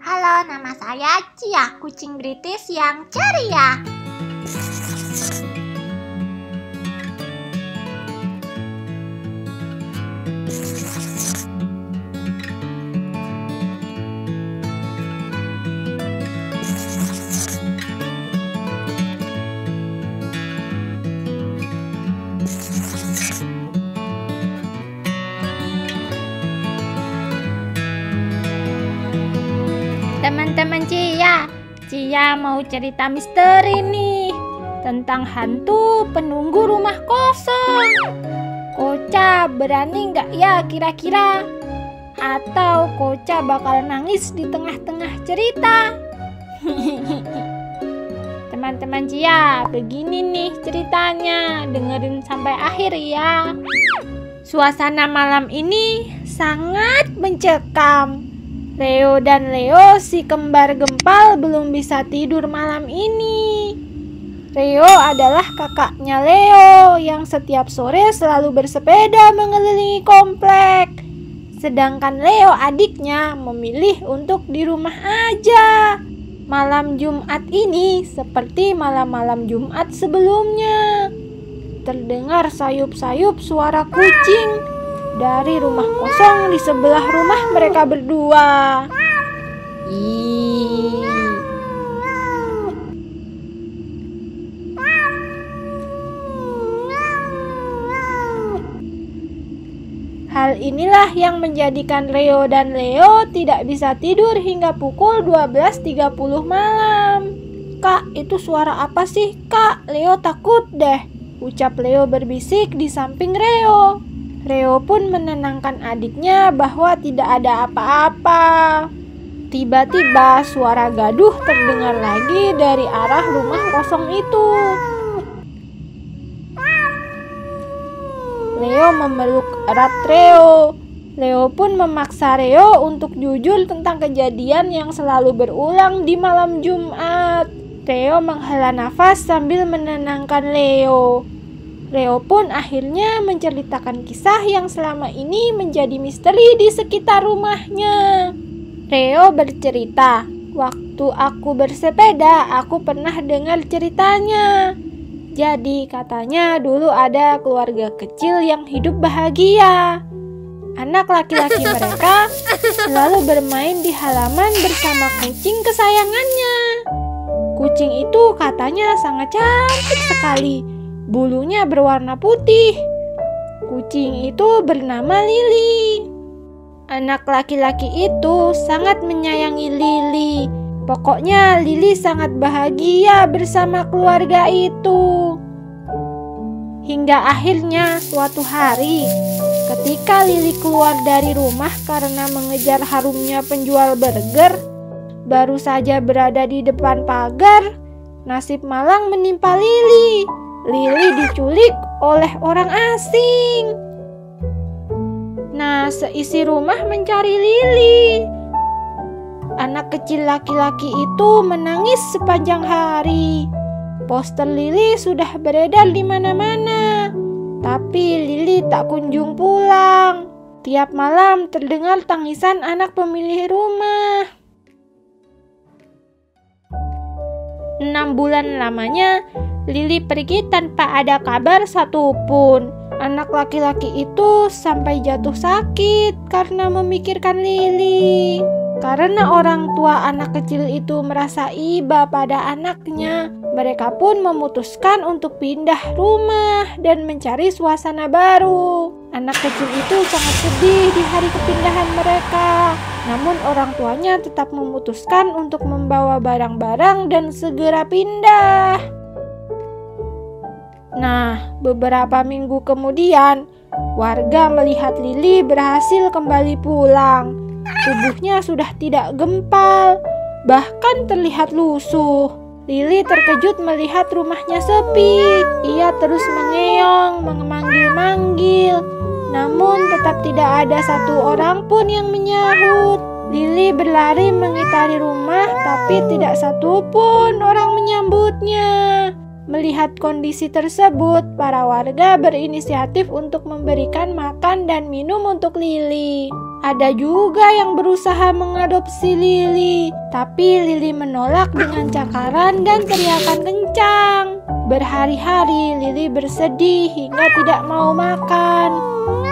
Halo, nama saya Cia, kucing British yang ceria. Teman-teman Cia mau cerita misteri nih tentang hantu penunggu rumah kosong. Koca berani nggak ya kira-kira? Atau Koca bakal nangis di tengah-tengah cerita? Teman-teman Cia, begini nih ceritanya, dengerin sampai akhir ya. Suasana malam ini sangat mencekam. Leo dan Leo, si kembar gempal, belum bisa tidur malam ini. Leo adalah kakaknya Leo yang setiap sore selalu bersepeda mengelilingi komplek. Sedangkan Leo adiknya memilih untuk di rumah aja. Malam Jumat ini seperti malam-malam Jumat sebelumnya. Terdengar sayup-sayup suara kucing dari rumah kosong di sebelah rumah mereka berdua. Hal inilah yang menjadikan Leo dan Leo tidak bisa tidur hingga pukul 12.30 malam. "Kak, itu suara apa sih, Kak? Leo takut deh," ucap Leo berbisik di samping Leo. Leo pun menenangkan adiknya bahwa tidak ada apa-apa. Tiba-tiba suara gaduh terdengar lagi dari arah rumah kosong itu. Leo memeluk erat Leo. Leo pun memaksa Leo untuk jujur tentang kejadian yang selalu berulang di malam Jumat. Leo menghela nafas sambil menenangkan Leo. Leo pun akhirnya menceritakan kisah yang selama ini menjadi misteri di sekitar rumahnya. Leo bercerita, "Waktu aku bersepeda, aku pernah dengar ceritanya. Jadi katanya dulu ada keluarga kecil yang hidup bahagia. Anak laki-laki mereka selalu bermain di halaman bersama kucing kesayangannya. Kucing itu katanya sangat cantik sekali. Bulunya berwarna putih. Kucing itu bernama Lily. Anak laki-laki itu sangat menyayangi Lily. Pokoknya Lily sangat bahagia bersama keluarga itu. Hingga akhirnya suatu hari, ketika Lily keluar dari rumah karena mengejar harumnya penjual burger, baru saja berada di depan pagar, nasib malang menimpa Lily. Lily diculik oleh orang asing. Nah, seisi rumah mencari Lily. Anak kecil laki-laki itu menangis sepanjang hari. Poster Lily sudah beredar di mana-mana, tapi Lily tak kunjung pulang. Tiap malam terdengar tangisan anak pemilik rumah. 6 bulan lamanya, Lily pergi tanpa ada kabar satupun. Anak laki-laki itu sampai jatuh sakit karena memikirkan Lily. Karena orang tua anak kecil itu merasa iba pada anaknya, mereka pun memutuskan untuk pindah rumah dan mencari suasana baru. Anak kecil itu sangat sedih di hari kepindahan mereka. Namun orang tuanya tetap memutuskan untuk membawa barang-barang dan segera pindah. Nah, beberapa minggu kemudian, warga melihat Lily berhasil kembali pulang. Tubuhnya sudah tidak gempal, bahkan terlihat lusuh. Lily terkejut melihat rumahnya sepi. Ia terus mengeong, memanggil-manggil, namun tetap tidak ada satu orang pun yang menyahut. Lily berlari mengitari rumah, tapi tidak satu pun orang menyambutnya. Melihat kondisi tersebut, para warga berinisiatif untuk memberikan makan dan minum untuk Lily. Ada juga yang berusaha mengadopsi Lili, tapi Lili menolak dengan cakaran dan teriakan kencang. Berhari-hari Lili bersedih hingga tidak mau makan.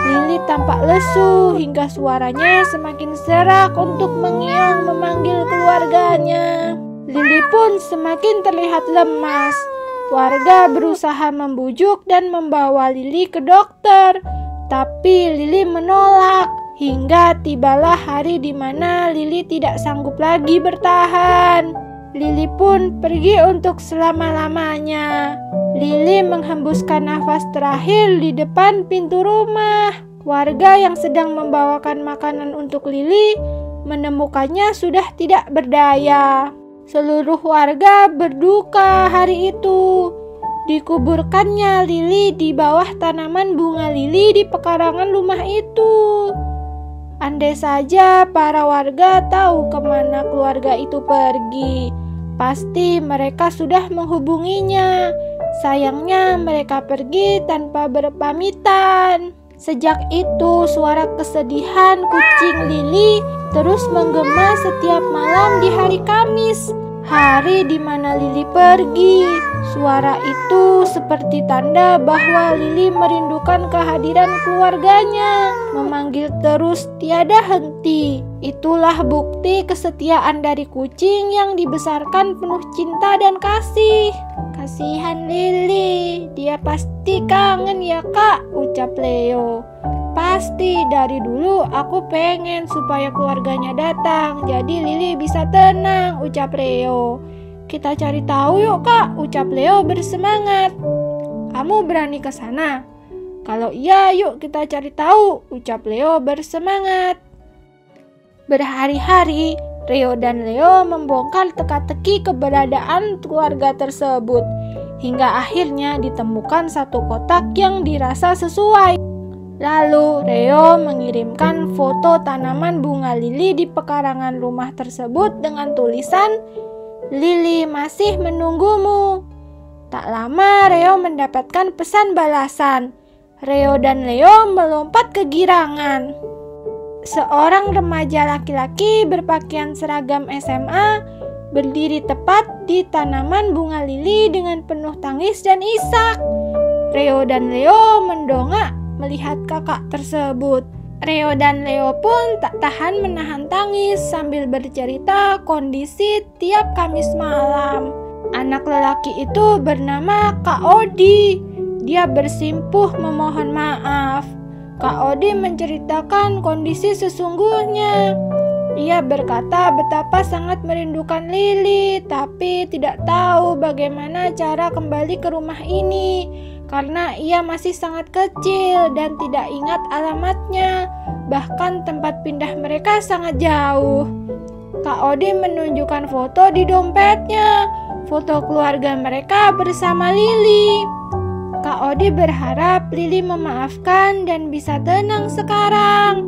Lili tampak lesu hingga suaranya semakin serak untuk mengiang memanggil keluarganya. Lili pun semakin terlihat lemas. Warga berusaha membujuk dan membawa Lili ke dokter, tapi Lili menolak. Hingga tibalah hari di mana Lili tidak sanggup lagi bertahan. Lili pun pergi untuk selama-lamanya. Lili menghembuskan nafas terakhir di depan pintu rumah. Warga yang sedang membawakan makanan untuk Lili menemukannya sudah tidak berdaya. Seluruh warga berduka hari itu. Dikuburkannya Lili di bawah tanaman bunga lili di pekarangan rumah itu. Andai saja para warga tahu kemana keluarga itu pergi, pasti mereka sudah menghubunginya. Sayangnya mereka pergi tanpa berpamitan. Sejak itu suara kesedihan kucing Lili terus menggema setiap malam di hari Kamis, hari di mana Lili pergi. Suara itu seperti tanda bahwa Lili merindukan kehadiran keluarganya, memanggil terus tiada henti. Itulah bukti kesetiaan dari kucing yang dibesarkan penuh cinta dan kasih. Kasihan Lili, dia pasti kangen ya kak, ucap Leo. Pasti dari dulu aku pengen supaya keluarganya datang, jadi Lili bisa tenang, ucap Leo. Kita cari tahu yuk kak, ucap Leo bersemangat. Kamu berani ke sana? Kalau iya yuk kita cari tahu, ucap Leo bersemangat. Berhari-hari Rio dan Leo membongkar teka-teki keberadaan keluarga tersebut, hingga akhirnya ditemukan satu kotak yang dirasa sesuai. Lalu Rio mengirimkan foto tanaman bunga lili di pekarangan rumah tersebut dengan tulisan, "Lili masih menunggumu." Tak lama Rio mendapatkan pesan balasan. Rio dan Leo melompat kegirangan. Seorang remaja laki-laki berpakaian seragam SMA berdiri tepat di tanaman bunga lili dengan penuh tangis dan isak. Rio dan Leo mendongak melihat kakak tersebut. Rio dan Leo pun tak tahan menahan tangis sambil bercerita kondisi tiap Kamis malam. Anak lelaki itu bernama Kak Odi. Dia bersimpuh memohon maaf. Kak Odi menceritakan kondisi sesungguhnya. Ia berkata betapa sangat merindukan Lili, tapi tidak tahu bagaimana cara kembali ke rumah ini karena ia masih sangat kecil dan tidak ingat alamatnya. Bahkan tempat pindah mereka sangat jauh. Kak Odi menunjukkan foto di dompetnya, foto keluarga mereka bersama Lili. Kak Odi berharap Lili memaafkan dan bisa tenang sekarang.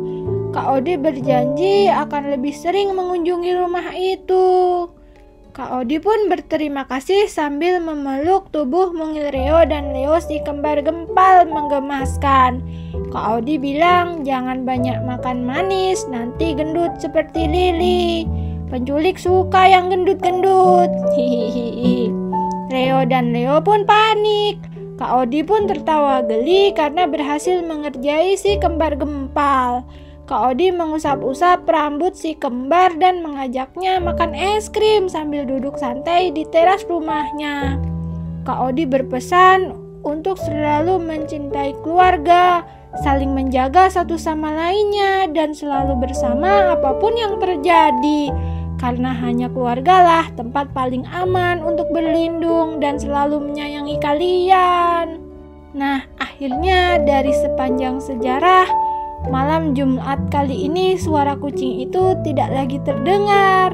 Kak Odi berjanji akan lebih sering mengunjungi rumah itu. Kak Odi pun berterima kasih sambil memeluk tubuh mungil Rio dan Leo si kembar gempal menggemaskan. Kak Odi bilang jangan banyak makan manis, nanti gendut seperti Lili. Penculik suka yang gendut-gendut. Hihihi. Rio dan Leo pun panik. Kak Odi pun tertawa geli karena berhasil mengerjai si kembar gempal. Kak Odi mengusap-usap rambut si kembar dan mengajaknya makan es krim sambil duduk santai di teras rumahnya. Kak Odi berpesan untuk selalu mencintai keluarga, saling menjaga satu sama lainnya, dan selalu bersama apapun yang terjadi. Karena hanya keluargalah tempat paling aman untuk berlindung dan selalu menyayangi kalian. Nah, akhirnya dari sepanjang sejarah, malam Jumat kali ini suara kucing itu tidak lagi terdengar.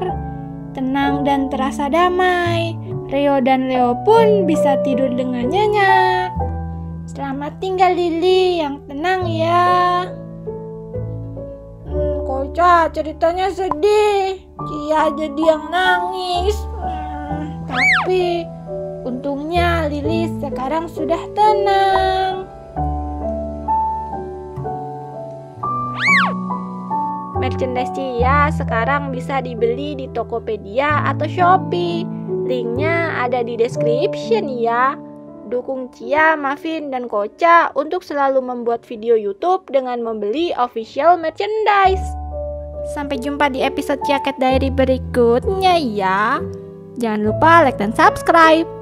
Tenang dan terasa damai. Rio dan Leo pun bisa tidur dengan nyenyak. Selamat tinggal Lili yang tenang ya. Koca ceritanya sedih. Dia jadi yang nangis. Tapi untungnya Lili sekarang sudah tenang. Merchandise Cia sekarang bisa dibeli di Tokopedia atau Shopee. Linknya ada di description ya. Dukung Cia, Mavin, dan Koca untuk selalu membuat video YouTube dengan membeli official merchandise. Sampai jumpa di episode Cia Cat Diary berikutnya ya. Jangan lupa like dan subscribe.